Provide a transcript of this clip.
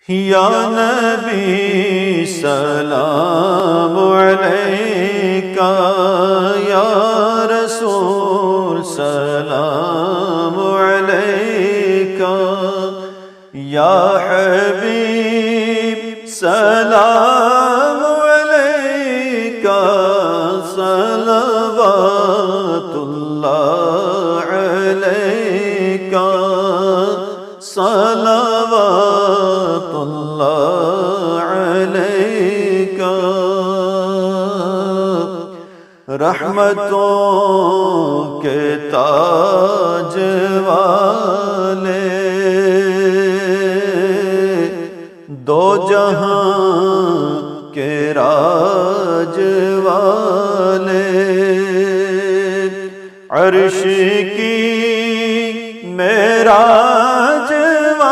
یا نبی سلام علیکہ، یا رسول سلام علیکہ، یا حبیب سلام علیکہ، صلوات اللہ علیکہ، صلوات اللہ علیکہ۔ رحمتوں کے تاج والے، دو جہاں کے راج والے، عرش کی